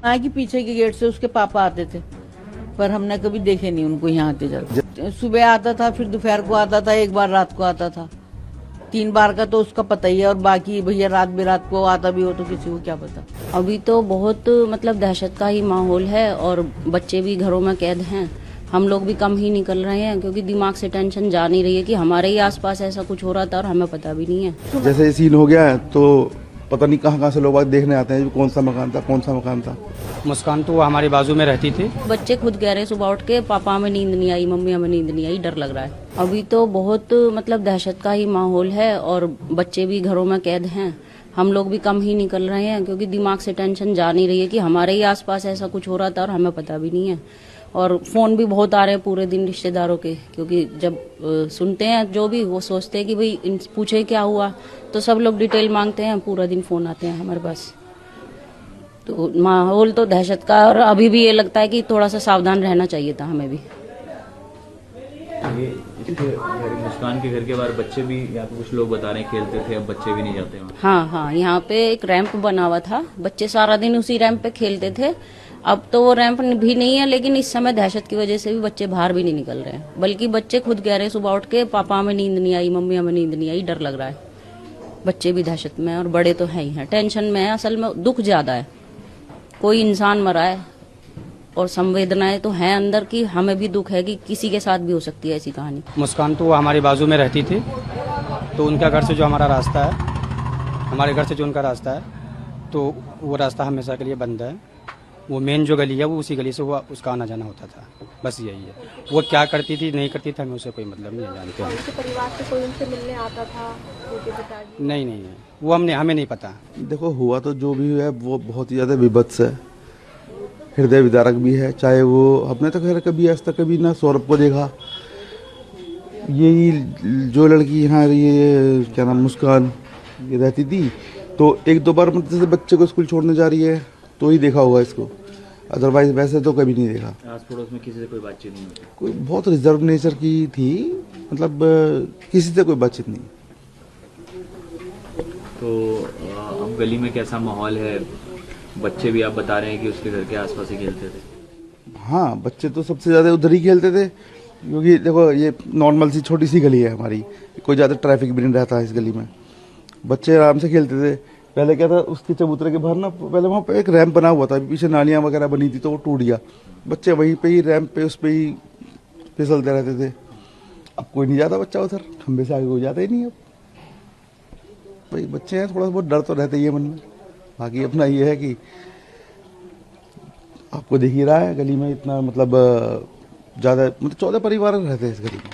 हाँ कि पीछे के गेट से उसके पापा आते थे, पर हमने कभी देखे नहीं उनको यहाँ आते जाते। सुबह आता था, फिर दोपहर को आता था, एक बार रात को आता था। 3 बार का तो उसका पता ही है, और बाकी भैया रात बेरात को आता भी हो तो किसी को क्या पता। अभी तो बहुत मतलब दहशत का ही माहौल है और बच्चे भी घरों में कैद हैं। हम लोग भी कम ही निकल रहे हैं क्योंकि दिमाग से टेंशन जा नहीं रही है कि हमारे ही आसपास ऐसा कुछ हो रहा था और हमें पता भी नहीं है। जैसे ये सीन हो गया है तो पता नहीं कहाँ से लोग बाग देखने आते हैं कौन सा मकान था। मुस्कान तो वो हमारे बाजू में रहती थी। बच्चे खुद कह रहे सुबह उठ के पापा हमें नींद नहीं आई, मम्मी हमें नींद नहीं आई, डर लग रहा है। अभी तो बहुत मतलब दहशत का ही माहौल है और बच्चे भी घरों में कैद हैं। हम लोग भी कम ही निकल रहे हैं क्योंकि दिमाग से टेंशन जा नहीं रही है कि हमारे ही आसपास ऐसा कुछ हो रहा था और हमें पता भी नहीं है। और फोन भी बहुत आ रहे हैं पूरे दिन रिश्तेदारों के, क्योंकि जब सुनते हैं जो भी वो सोचते हैं कि भाई पूछे क्या हुआ, तो सब लोग डिटेल मांगते हैं, पूरा दिन फोन आते हैं हमारे पास। तो माहौल तो दहशत का, और अभी भी ये लगता है कि थोड़ा सा सावधान रहना चाहिए था हमें भी। ये मुस्कान के घर के बाहर बच्चे भी, यहाँ पे कुछ लोग बता रहे हैं खेलते थे, अब बच्चे भी नहीं जाते वहाँ। हाँ, यहाँ पे एक रैंप बना हुआ था, बच्चे सारा दिन उसी रैंप पे खेलते थे। अब तो वो रैंप भी नहीं है, लेकिन इस समय दहशत की वजह से भी बच्चे बाहर भी नहीं निकल रहे हैं। बल्कि बच्चे खुद कह रहे हैं सुबह उठ के पापा हमें नींद नहीं आई, मम्मी हमें नींद नहीं आई, डर लग रहा है। बच्चे भी दहशत में हैं और बड़े तो है ही हैं, टेंशन में है। असल में दुख ज्यादा है, कोई इंसान मरा है और संवेदनाएं तो हैं अंदर की, हमें भी दुख है कि किसी के साथ भी हो सकती है ऐसी कहानी। मुस्कान तो वो हमारे बाजू में रहती थी, तो उनका घर से जो हमारा रास्ता है, हमारे घर से जो उनका रास्ता है, तो वो रास्ता हमेशा के लिए बंद है। वो मेन जो गली है वो उसी गली से वो उसका आना जाना होता था, बस यही है। वो क्या करती थी नहीं करती थी हमें उससे कोई मतलब नहीं जानते हैं। उनके परिवार से कोई उनसे मिलने आता था? नहीं, वो हमें नहीं पता। देखो हुआ तो जो भी है वो बहुत ही ज्यादा विभत्स है, हृदय विदारक भी है। चाहे वो अपने तो खैर कभी आज तक कभी ना सौरभ को देखा, यही जो लड़की यहाँ ये क्या नाम मुस्कान ये रहती थी, तो 1-2 बार मतलब जैसे बच्चे को स्कूल छोड़ने जा रही है तो ही देखा होगा इसको, अदरवाइज वैसे तो कभी नहीं देखा। आस पड़ोस में किसी से कोई बातचीत नहीं होती? कोई बहुत रिजर्व नेचर की थी, मतलब किसी से कोई बातचीत नहीं। तो अब गली में कैसा माहौल है? बच्चे भी आप बता रहे हैं कि उसके घर के आसपास ही खेलते थे। हाँ, बच्चे तो सबसे ज्यादा उधर ही खेलते थे, क्योंकि देखो ये नॉर्मल सी छोटी सी गली है हमारी, कोई ज्यादा ट्रैफिक भी नहीं रहता है इस गली में। बच्चे आराम से खेलते थे। पहले क्या था, उसके चबूतरे के बाहर ना पहले वहाँ पे एक रैंप बना हुआ था, पीछे नालियाँ वगैरह बनी थी तो वो टूट गया। बच्चे वहीं पे ही रैंप पे उस पे ही फिसलते रहते थे। अब कोई नहीं जाता बच्चा उधर, खंबे से आगे कोई जाता ही नहीं। अब भाई बच्चे हैं, थोड़ा बहुत डर तो रहता ही है मन में। बाकी अपना ये है कि आपको दिख ही रहा है गली में इतना मतलब ज्यादा मतलब 14 परिवार रहते हैं इस गली में,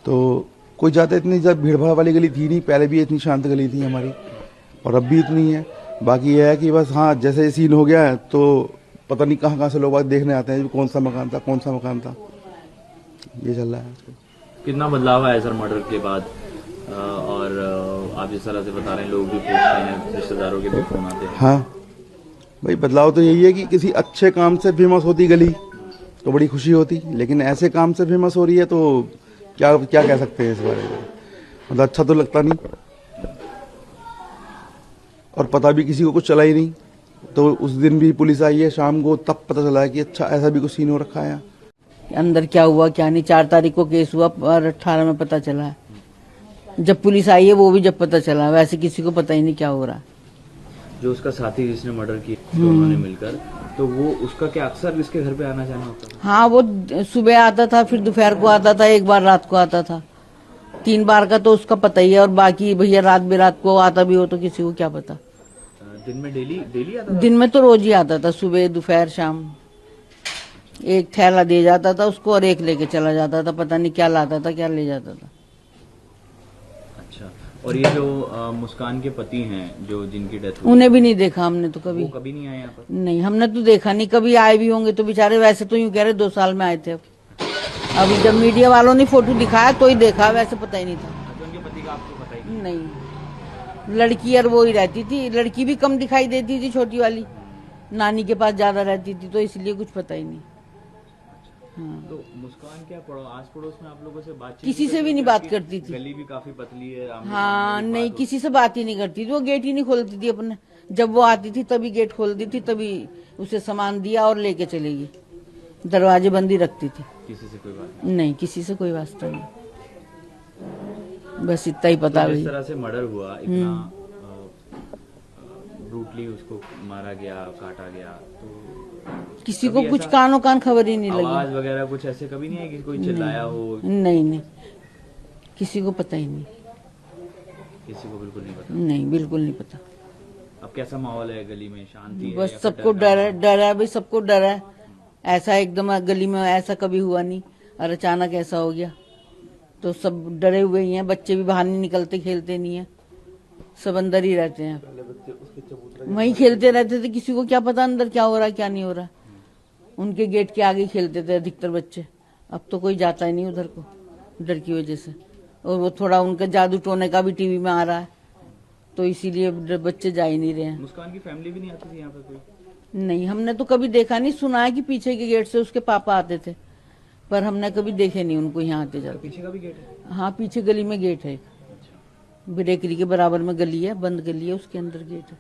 तो कोई ज्यादा इतनी भीड़ भाड़ वाली गली थी नहीं। पहले भी इतनी शांत गली थी हमारी और अब भी इतनी है। बाकी यह है कि बस हाँ, जैसे ये सीन हो गया है तो पता नहीं कहाँ से लोग देखने आते हैं कौन सा मकान था, ये चल रहा है। कितना बदलाव आया सर मर्डर के बाद? और आप जिस तरह से बता रहे हैं, लोग भी पूछते हैं, रिश्तेदारों के भी फोन आते हैं। हाँ भाई, बदलाव तो यही है कि किसी अच्छे काम से फेमस होती गली तो बड़ी खुशी होती, लेकिन ऐसे काम से फेमस हो रही है तो क्या कह सकते हैं इस बारे में। मतलब अच्छा तो लगता नहीं, और पता भी किसी को कुछ चला ही नहीं। तो उस दिन भी पुलिस आई है शाम को, तब पता चला है कि अच्छा ऐसा भी कुछ सीन हो रखा है। अंदर क्या हुआ क्या नहीं, 4 तारीख को केस हुआ और 18 में पता चला है। जब पुलिस आई है वो भी जब पता चला, वैसे किसी को पता ही नहीं क्या हो रहा है। जो उसका साथी जिसने मर्डर किया दोनों ने मिलकर, तो वो उसका क्या अक्सर इसके घर पे आना जाना होता था? हाँ, वो सुबह आता था, फिर दोपहर को आता था, एक बार रात को आता था। 3 बार का तो उसका पता ही है, और बाकी भैया रात बेरात को आता भी हो तो किसी को क्या पता। दिन में डेली आता था? दिन में तो रोज ही आता था, सुबह दोपहर शाम। एक थैला दे जाता था उसको और एक लेके चला जाता था, पता नहीं क्या लाता था क्या ले जाता था। अच्छा, और ये जो मुस्कान के पति हैं जो जिनकी डेथ हुई, उन्हें भी नहीं देखा हमने तो कभी। वो कभी नहीं आए यहाँ पर? नहीं, हमने तो देखा नहीं। कभी आए भी होंगे तो बेचारे, वैसे तो यूं कह रहे 2 साल में आए थे। अभी जब मीडिया वालों ने फोटो दिखाया तो ही देखा, वैसे पता ही नहीं था। तो उनके पति का आपको पता ही नहीं, लड़की और वो ही रहती थी। लड़की भी कम दिखाई देती थी, छोटी वाली नानी के पास ज्यादा रहती थी, तो इसलिए कुछ पता ही नहीं। तो मुस्कान क्या आस पड़ोस में आप लोगों से बातचीत किसी से भी नहीं बात करती थी। गली भी काफी पतली है हाँ नहीं, किसी से बात ही नहीं करती थी। वो गेट ही नहीं खोलती थी अपने, जब वो आती थी तभी गेट खोलती थी, तभी उसे सामान दिया और लेके चलेगी। दरवाजे बंद ही रखती थी। किसी से कोई बात नहीं, किसी से कोई वास्ता नहीं। बस इतना ही पता नहीं। भाई। जिस तरह से मर्डर हुआ, इतना ब्रूटली उसको मारा गया, काटा गया, तो किसी को कुछ कानो कान खबर ही नहीं लगी। आवाज वगैरह कुछ ऐसे कभी नहीं है कि कोई चिल्लाया हो? नहीं नहीं, किसी को पता ही नहीं। किसी को बिल्कुल नहीं पता। नहीं, बिल्कुल नहीं पता। अब कैसा माहौल है गली में? शांति है? बस या फिर सबको डर का डर है भाई, सबको डर है। ऐसा एकदम गली में ऐसा कभी हुआ नहीं, और अचानक ऐसा हो गया तो सब डरे हुए ही हैं। बच्चे भी बाहर नहीं निकलते, खेलते नहीं है, सब अंदर ही रहते हैं। वहीं खेलते रहते थे, किसी को क्या पता अंदर क्या हो रहा है क्या नहीं हो रहा। उनके गेट के आगे खेलते थे अधिकतर बच्चे। अब तो कोई जाता ही नहीं उधर को, डर की वजह से। और वो थोड़ा उनका जादू टोने का भी टीवी में आ रहा है, तो इसीलिए बच्चे जा ही नहीं रहे हैं। मुस्कान की फैमिली भी नहीं आती थी यहाँ पे कोई? नहीं, हमने तो कभी देखा नहीं। सुना है कि पीछे के गेट से उसके पापा आते थे, पर हमने कभी देखे नहीं उनको यहाँ आते जाते। पीछे का भी गेट है? हाँ, पीछे गली में गेट है, बेकरी के बराबर में गली है, बंद गली है, उसके अंदर गेट है।